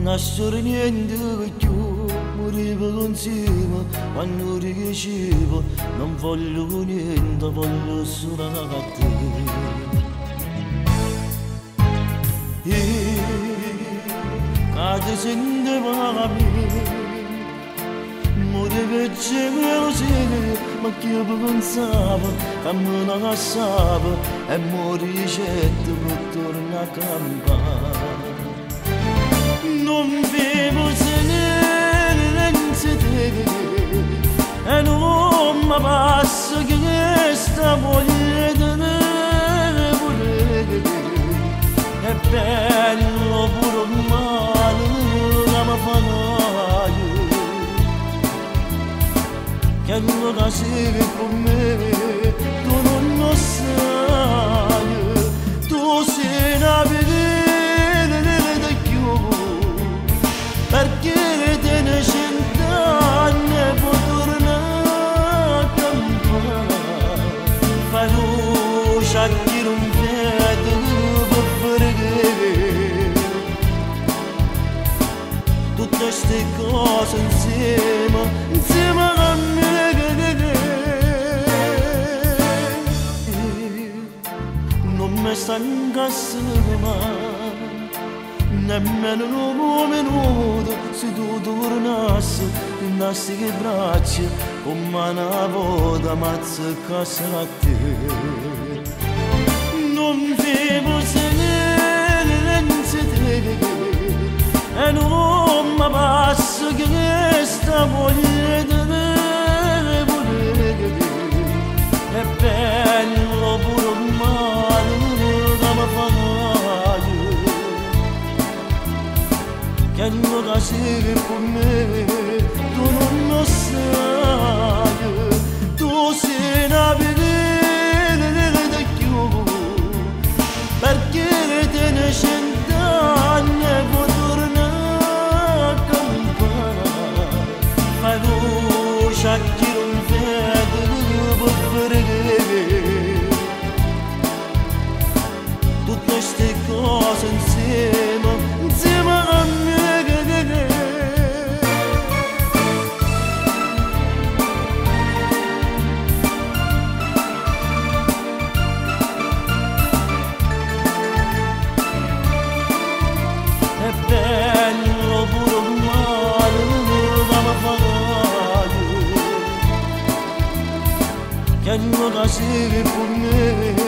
nascere niente più, morivo insieme quando riuscivo, non voglio niente, voglio solo te. Cade sentiva a me, morivo così, ma che io pensavo, che me ne passavo e moricetto per tornare a campare. Non vivo senza te e non mi passa che questa voglia di volere. È bello pure male che mi fa male, che non la sei con me, tu non lo sai, tu sei una vedere più, perché te ne 100 anni puoi tornare a campare, fai luce a chi non vede. Tutte queste cose insieme a me, non mi stancassero mai, nemmeno un minuto se tu tornassi, indassi che braccia come una volta m'azzecassi a te. Non vivo senza te e non mi passa che questa voglia di volere. È bello pure male che mi fa male, che non la sei con me, tu non lo sai, tu sei una vedere più, perché te ne 100 anni puoi tornare a campare, fai luce a chi non vede per vedere. Tutte queste cose insieme a me. È bello pure male che mi fa male, che non la sei con me.